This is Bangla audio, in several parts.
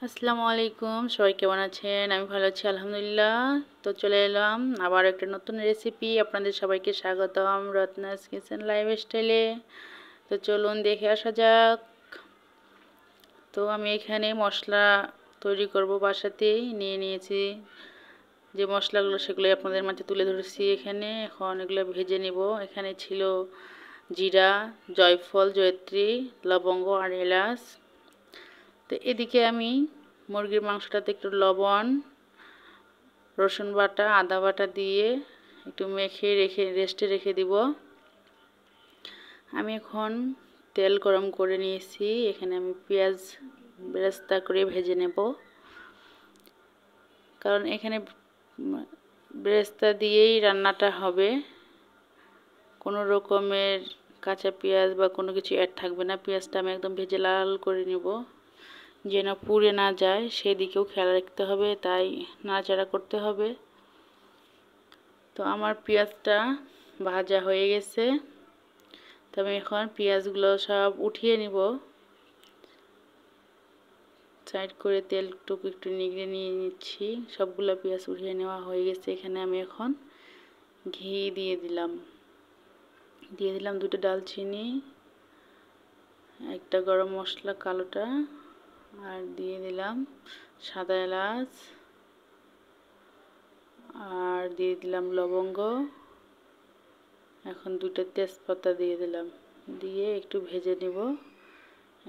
আসসালামু আলাইকুম, সবাই কেমন আছেন? আমি ভালো আছি আলহামদুলিল্লাহ। তো চলে এলাম আবার একটা নতুন রেসিপি, আপনাদের সবাইকে স্বাগতম রত্নাস কিচেন লাইফস্টাইলে। তো চলুন দেখে আসা যাক। তো আমি এখানে মশলা তৈরি করব, বাসাতেই নিয়ে নিয়েছি যে মশলাগুলো সেগুলো আপনাদের মাঝে তুলে ধরেছি। এখন এগুলো ভেজে নিব। এখানে ছিল জিরা, জয়ফল, জয়ত্রী, লবঙ্গ আর এলাচ। তো এদিকে আমি মুরগির মাংসটাতে একটু লবণ, রসুন বাটা, আদা বাটা দিয়ে একটু মেখে রেস্টে রেখে দিব। আমি এখন তেল গরম করে নিয়েছি। এখানে আমি পেঁয়াজ বেরেস্তা করে ভেজে নেব, কারণ এখানে বেরেস্তা দিয়েই রান্নাটা হবে। কোনো রকমের কাঁচা পেঁয়াজ বা কোনো কিছু অ্যাড থাকবে না। পেঁয়াজটা আমি একদম ভেজে লাল করে নেব, যেন পুড়ে না যায় সেদিকেও খেয়াল রাখতে হবে, তাই নাড়াচাড়া করতে হবে। তো আমার পেঁয়াজটা ভাজা হয়ে গেছে। তো আমি এখন পেঁয়াজগুলো সব উঠিয়ে নিব। সাইড করে তেলটুকু একটু নিগড়ে নিয়ে নিচ্ছি। সবগুলো পেঁয়াজ উঠিয়ে নেওয়া হয়ে গেছে। এখানে আমি এখন ঘি দিয়ে দিলাম। দুটো ডালচিনি, একটা গরম মশলা কালোটা, আর দিয়ে দিলাম সাদা এলাচ, আর দিয়ে দিলাম লবঙ্গ। এখন দুটো তেজপাতা দিয়ে দিলাম, দিয়ে একটু ভেজে নেব।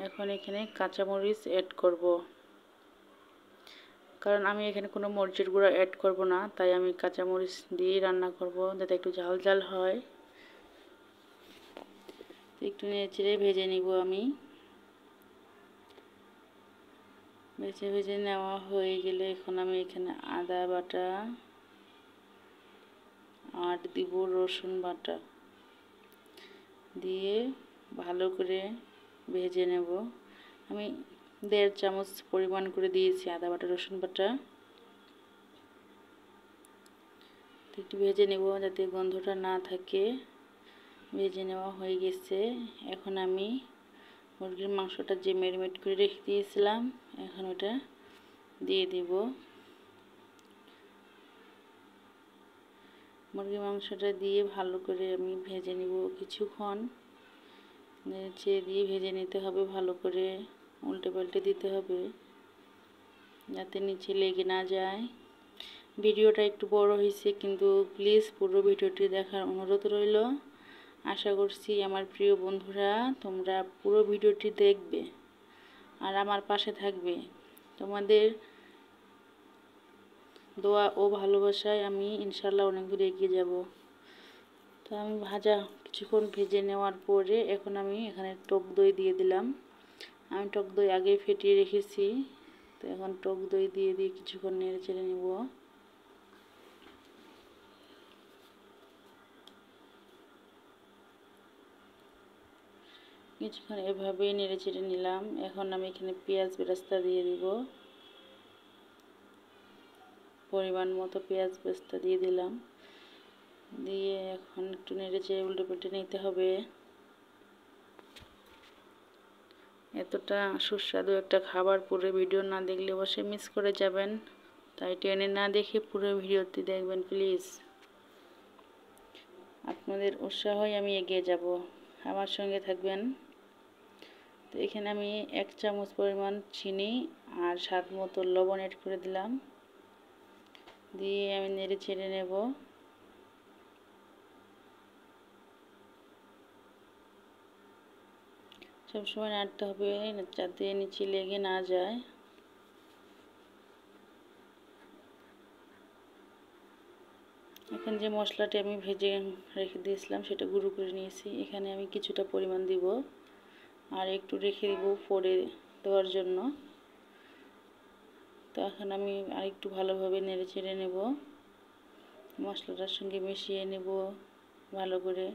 এখন এখানে কাঁচামরিচ অ্যাড করব, কারণ আমি এখানে কোনো মরিচের গুঁড়া অ্যাড করব না, তাই আমি কাঁচামরিচ দিয়েই রান্না করব, যাতে একটু ঝাল ঝাল হয়। একটু নেড়ে ভেজে নিব। আমি ভেজে নেওয়া হয়ে গেলে এখন আমি এখানে আদা বাটা আর দিব রসুন বাটা দিয়ে ভালো করে ভেজে নেব। আমি 1.5 চামচ পরিমাণ করে দিয়েছি আদা বাটা রসুন বাটা। একটু ভেজে নেব যাতে গন্ধটা না থাকে। ভেজে নেওয়া হয়ে গেছে। এখন আমি মুরগির মাংসটা যে ম্যারিনেট করে রেখে দিয়েছিলাম, এখন ওটা দিয়ে দিব। মুরগির মাংসটা দিয়ে ভালো করে আমি ভেজে নিব কিছুক্ষণ। নেড়ে দিয়ে ভেজে নিতে হবে, ভালো করে উল্টে পাল্টে দিতে হবে যাতে নিচে লেগে না যায়। ভিডিওটা একটু বড় হয়েছে, কিন্তু প্লিজ পুরো ভিডিওটি দেখার অনুরোধ রইল। আশা করছি আমার প্রিয় বন্ধুরা তোমরা পুরো ভিডিওটি দেখবে আর আমার পাশে থাকবে। তোমাদের দোয়া ও ভালোবাসায় আমি ইনশাল্লাহ অনেক দূর এগিয়ে যাব। তো আমি কিছুক্ষণ ভেজে নেওয়ার পরে এখন আমি এখানে টক দই দিয়ে দিলাম। আমি টক দই আগে ফেটিয়ে রেখেছি। তো এখন টক দই দিয়ে কিছুক্ষণ নেড়ে চেড়ে নেব। কিছুক্ষণ এভাবেই নেড়ে চেড়ে নিলাম। এখন আমি এখানে পেঁয়াজ বেরেস্তা দিয়ে দিব। পরিমাণ মতো পেঁয়াজ বেরেস্তা দিয়ে দিলাম। দিয়ে এখন একটু নেড়ে চেড়ে উল্টে পাল্টে নিতে হবে। এতটা সুস্বাদু একটা খাবার পুরো ভিডিও না দেখলে অবশ্যই মিস করে যাবেন, তাই টেনে না দেখে পুরো ভিডিওটি দেখবেন প্লিজ। আপনাদের উৎসাহই আমি এগিয়ে যাব, আমার সঙ্গে থাকবেন। তো এখানে আমি 1 চামচ পরিমাণ চিনি আর স্বাদ মতো লবণ অ্যাড করে দিলাম। দিয়ে আমি নেড়ে চেড়ে নেব। সবসময় নাড়তে হবে যাতে নিচে লেগে না যায়। এখন যে মশলাটি আমি ভেজে রেখে দিয়েছিলাম সেটা গুঁড়ো করে নিয়েছি। এখানে আমি কিছুটা পরিমাণ দিব আর একটু রেখে দিব পরে দেওয়ার জন্য। তো এখন আমি আরেকটু ভালোভাবে নেড়ে চেড়ে নেব, মশলাটার সঙ্গে মিশিয়ে নেব ভালো করে,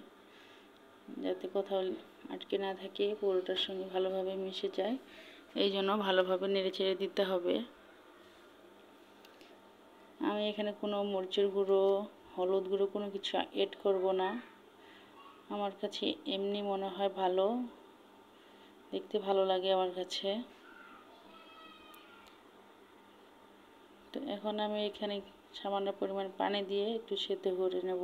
যাতে কোথাও আটকে না থাকে, পুরোটার সঙ্গে ভালোভাবে মিশে যায়। এই জন্য ভালোভাবে নেড়ে চেড়ে দিতে হবে। আমি এখানে কোনো মরিচের গুঁড়ো, হলুদ গুঁড়ো কোনো কিছু অ্যাড করব না। আমার কাছে এমনি মনে হয় ভালো, দেখতে ভালো লাগে আমার কাছে। তো এখন আমি এখানে সামান্য পরিমাণ পানি দিয়ে একটু সেদ্ধ করে নেব।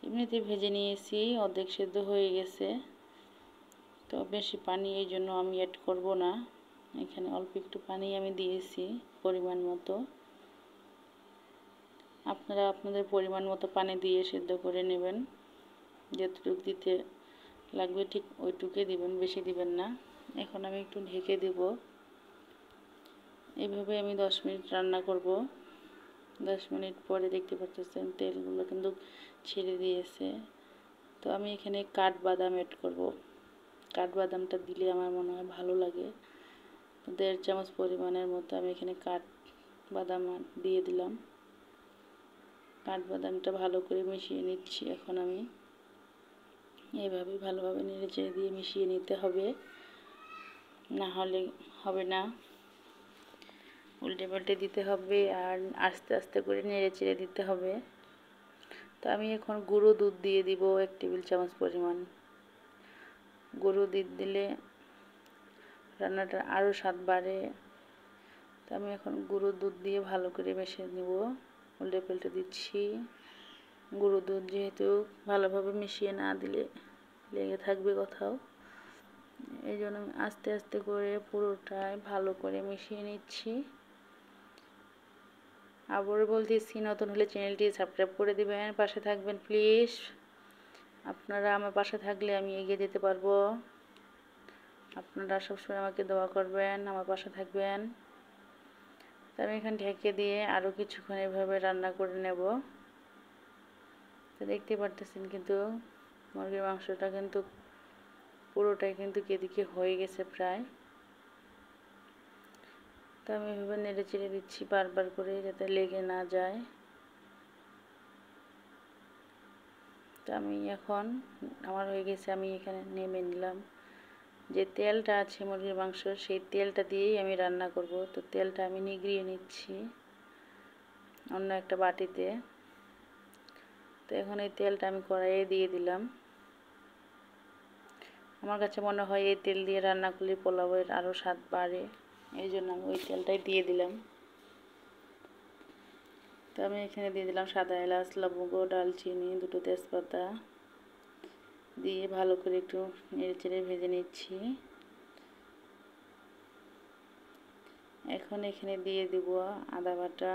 এমনিতে ভেজে নিয়েছি, অর্ধেক সেদ্ধ হয়ে গেছে। তো বেশি পানি এই জন্য আমি অ্যাড করব না, এখানে অল্প একটু পানি আমি দিয়েছি পরিমাণ মতো। আপনারা আপনাদের পরিমাণ মতো পানি দিয়ে সেদ্ধ করে নেবেন, যতটুকু দিতে লাগবে ঠিক ওইটুকুই দিবেন, বেশি দিবেন না। এখন আমি একটু ঢেকে দেব। এইভাবে আমি 10 মিনিট রান্না করব। 10 মিনিট পরে দেখতে পাচ্ছেন তেলগুলো কিন্তু ছেড়ে দিয়েছে। তো আমি এখানে কাঠবাদাম অ্যাড করব। কাঠবাদামটা দিলে আমার মনে হয় ভালো লাগে। 1.5 চামচ পরিমাণের মতো আমি এখানে কাঠবাদাম দিয়ে দিলাম। কাঠবাদামটা ভালো করে মিশিয়ে নিচ্ছি। এখন আমি এইভাবে ভালোভাবে নেড়েচেড়ে দিয়ে মিশিয়ে নিতে হবে, না হলে হবে না। উল্টে পাল্টে দিতে হবে আর আস্তে আস্তে করে নেড়েচেড়ে দিতে হবে। তো আমি এখন গুঁড়ো দুধ দিয়ে দিব 1 টেবিল চামচ পরিমাণ। গুঁড়ো দুধ দিলে রান্নাটা আরও স্বাদ বাড়ে। তো আমি এখন গুঁড়ো দুধ দিয়ে ভালো করে মিশিয়ে নেব। উল্টে পাল্টে দিচ্ছি। গুঁড়ো দুধ যেহেতু ভালোভাবে মিশিয়ে না দিলে লেগে থাকবে কোথাও, এই জন্য আমি আস্তে আস্তে করে পুরোটাই ভালো করে মিশিয়ে নিচ্ছি। আবারও বলতেছি, নতুন হলে চ্যানেলটি সাবস্ক্রাইব করে দিবেন, পাশে থাকবেন প্লিজ। আপনারা আমার পাশে থাকলে আমি এগিয়ে যেতে পারবো। আপনারা সবসময় আমাকে দোয়া করবেন, আমার পাশে থাকবেন। তো আমি এখানে ঢেকে দিয়ে আরও কিছুক্ষণ এভাবে রান্না করে নেব। তো দেখতে পারতেছেন কিন্তু মুরগির মাংসটা কিন্তু পুরোটাই কিন্তু এদিকে হয়ে গেছে প্রায়। তো আমি এভাবে নেড়ে চেড়ে দিচ্ছি বারবার করে, যাতে লেগে না যায়। তো আমি এখন আমার হয়ে গেছে, আমি এখানে নেমে নিলাম। যে তেলটা আছে মুরগির মাংস, সেই তেলটা দিয়েই আমি রান্না করব। তো তেলটা আমি নিগড়িয়ে নিচ্ছি অন্য একটা বাটিতে। তো এখন এই তেলটা আমি কড়াইয়ে দিয়ে দিলাম। আমার কাছে মনে হয় এই তেল দিয়ে রান্না করলে পোলাওয়ের আরও স্বাদ বাড়ে, এই জন্য আমি ওই তেলটাই দিয়ে দিলাম। তো আমি এখানে দিয়ে দিলাম সাদা এলাচ, লবঙ্গ, দারচিনি, 2টো তেজপাতা দিয়ে ভালো করে একটু নেড়েচেড়ে ভেজে নিচ্ছি। এখন এখানে দিয়ে দেব আদা বাটা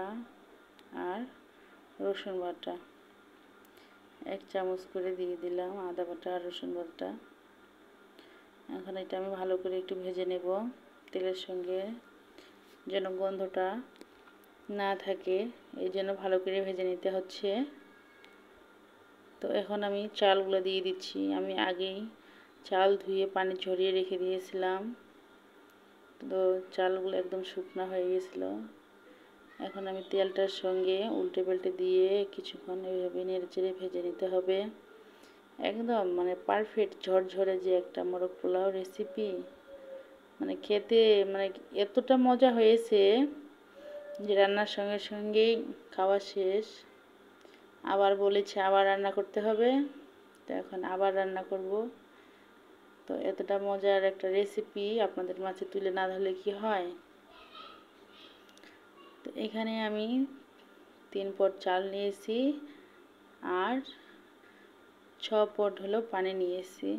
আর রসুন বাটা। 1 চামচ করে দিয়ে দিলাম আদা বাটা আর রসুন বাটা। এখন এটা আমি ভালো করে একটু ভেজে নেব তেলের সঙ্গে, যেন গন্ধটা না থাকে, এই জন্য ভালো করে ভেজে নিতে হচ্ছে। তো এখন আমি চালগুলো দিয়ে দিচ্ছি। আমি আগেই চাল ধুয়ে পানি ঝরিয়ে রেখে দিয়েছিলাম। তো চালগুলো একদম শুকনো হয়ে গেছিল। এখন আমি তেলটার সঙ্গে উল্টে পাল্টে দিয়ে কিছুক্ষণ এইভাবে নেড়েচেড়ে ভেজে নিতে হবে। একদম মানে পারফেক্ট ঝরঝরে যে একটা মোরগ পোলাও রেসিপি, মানে খেতে মানে এতটা মজা হয়েছে যে রান্নার সঙ্গে সঙ্গেই খাওয়া শেষ। আবার বলেছে আবার রান্না করতে হবে, তো এখন আবার রান্না করব। তো এতটা মজার একটা রেসিপি আপনাদের মাঝে তুলে না ধরলে কি হয়। তো এখানে আমি 3 পট চাল নিয়েছি আর 6 পট হলো পানি নিয়েছি।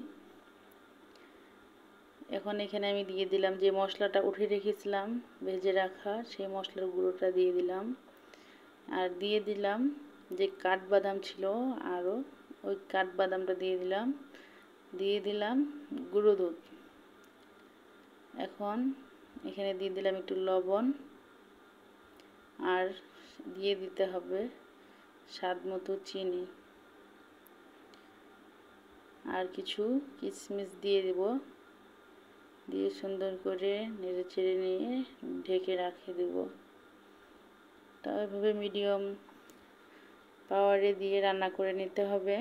এখন এখানে আমি দিয়ে দিলাম যে মশলাটা উঠিয়ে রেখেছিলাম ভেজে রাখা, সেই মশলার গুঁড়োটা দিয়ে দিলাম। আর দিয়ে দিলাম যে কাঠবাদাম ছিল আরও, ওই কাঠবাদামটা দিয়ে দিলাম গুঁড়ো দুধ। এখন এখানে দিয়ে দিলাম একটু লবণ আর দিয়ে দিতে হবে স্বাদ মতো চিনি আর কিছু কিশমিশ দিয়ে দেব। দিয়ে সুন্দর করে নেড়ে চেড়ে নিয়ে ঢেকে রেখে দেব। তো এভাবে মিডিয়াম পাওয়ারে দিয়ে রান্না করে নিতে হবে।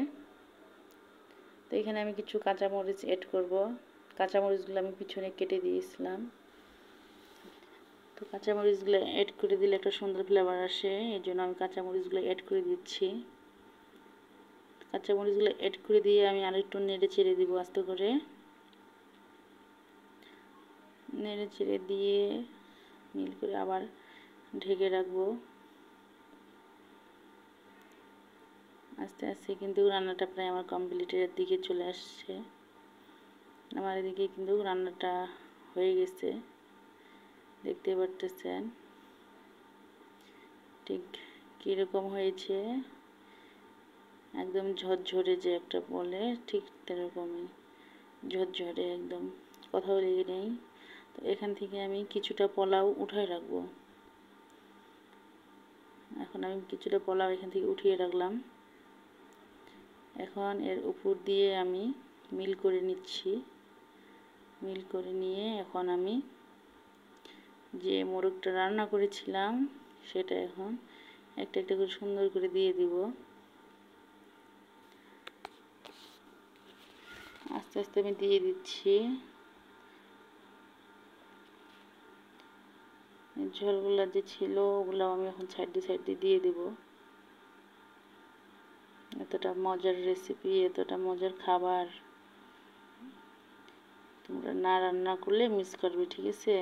তো এখানে আমি কিছু কাঁচামরিচ অ্যাড করব। কাঁচামরিচগুলো আমি পিছনে কেটে দিয়েছিলাম। তো কাঁচামরিচগুলো অ্যাড করে দিলে একটা সুন্দর ফ্লেভার আসে, এই জন্য আমি কাঁচামরিচগুলো অ্যাড করে দিচ্ছি। কাঁচামরিচগুলো অ্যাড করে দিয়ে আমি আরেকটু নেড়ে চেড়ে দিব আস্তে করে। নেড়ে চেড়ে দিয়ে মিল করে আবার ঢেকে রাখবো। আস্তে আস্তে কিন্তু রান্নাটা প্রায় আমার কমপ্লিটের দিকে চলে আসছে। আমার এদিকে কিন্তু রান্নাটা হয়ে গেছে, দেখতে পারতেছেন ঠিক কীরকম হয়েছে। একদম ঝরঝরে যে একটা বলে, ঠিক তেরকমই ঝরঝরে, একদম কোথাও লেগে নেই। তো এখান থেকে আমি কিছুটা পোলাও উঠায় রাখবো। এখন আমি কিছুটা পোলাও এখান থেকে উঠিয়ে রাখলাম। এখন এর উপর দিয়ে আমি মিল করে নিচ্ছি। মিল করে নিয়ে এখন আমি যে মোরগটা রান্না করেছিলাম সেটা এখন একটা একটা করে সুন্দর করে দিয়ে দিব। আস্তে আস্তে আমি দিয়ে দিচ্ছি। ঝোলগুলো যে ছিল ওগুলো আমি এখন সাইড দিয়ে দিয়ে দিব। এতটা মজার রেসিপি, এতটা মজার খাবার তোমরা না রান্না করলে মিস করবে, ঠিক আছে।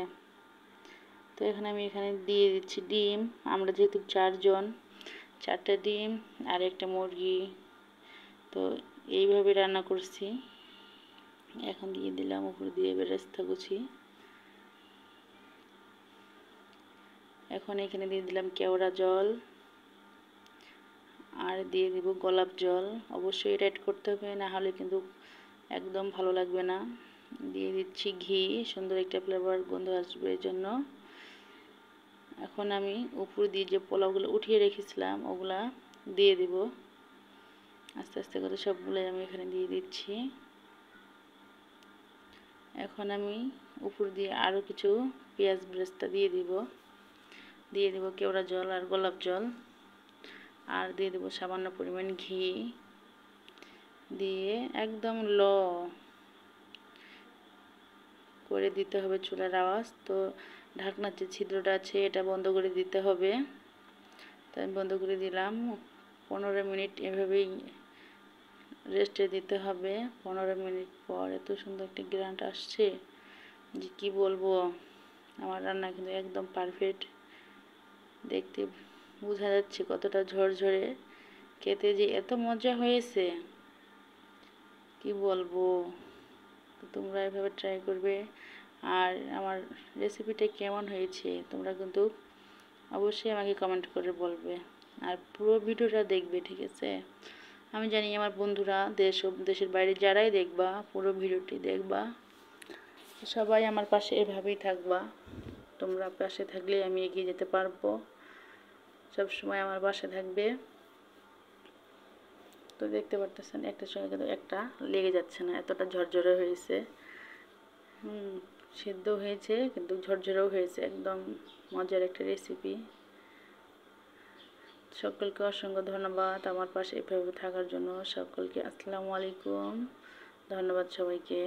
তো এখানে আমি দিয়ে দিচ্ছি ডিম। আমরা যেহেতু 4 জন, 4টা ডিম আর একটা মুরগি, তো এইভাবে রান্না করছি। এখন দিয়ে দিলাম উপর দিয়ে বেরেস্তা কুচি। এখন এখানে দিয়ে দিলাম কেওড়া জল আর দিয়ে দিব গোলাপ জল। অবশ্যই এটা অ্যাড করতে হবে, না হলে কিন্তু একদম ভালো লাগবে না। দিয়ে দিচ্ছি ঘি, সুন্দর একটা ফ্লেভার গন্ধ আসবে এর জন্য। এখন আমি উপর দিয়ে যে পোলাওগুলো উঠিয়ে রেখেছিলাম ওগুলা দিয়ে দিব। আস্তে আস্তে করে সবগুলো আমি এখানে দিয়ে দিচ্ছি। এখন আমি উপর দিয়ে আরও কিছু পেঁয়াজ বেরেস্তা দিয়ে দিব কেওড়া জল আর গোলাপ জল, আর দিয়ে দেবো সামান্য পরিমাণ ঘি। দিয়ে একদম লো করে দিতে হবে চুলার আওয়াজ। তো ঢাকনার যে ছিদ্রটা আছে এটা বন্ধ করে দিতে হবে। তো আমি বন্ধ করে দিলাম। 15 মিনিট এভাবেই রেস্টে দিতে হবে। 15 মিনিট পর এত সুন্দর একটা গ্রান্ট আসছে যে কি বলবো। আমার রান্না কিন্তু একদম পারফেক্ট, দেখতে বোঝা যাচ্ছে কতটা ঝরঝরে, খেতে যে এত মজা হয়েছে কি বলবো। তোমরা এভাবে ট্রাই করবে। আর আমার রেসিপিটা কেমন হয়েছে তোমরা কিন্তু অবশ্যই আমাকে কমেন্ট করে বলবে, আর পুরো ভিডিওটা দেখবে, ঠিক আছে। আমি জানি আমার বন্ধুরা দেশের বাইরে যারাই দেখবা পুরো ভিডিওটি দেখবা, সবাই আমার পাশে এভাবেই থাকবা। তোমরা পাশে থাকলে আমি এগিয়ে যেতে পারবো, সব সময় আমার পাশে থাকবে। তো দেখতে পারতেছেন একটার সঙ্গে কিন্তু একটা লেগে যাচ্ছে না, এতটা ঝরঝরে হয়েছে। সিদ্ধ হয়েছে কিন্তু ঝরঝরেও হয়েছে, একদম মজার একটা রেসিপি। সকলকে অসংখ্য ধন্যবাদ আমার পাশে এভাবে থাকার জন্য। সকলকে আসসালামু আলাইকুম, ধন্যবাদ সবাইকে।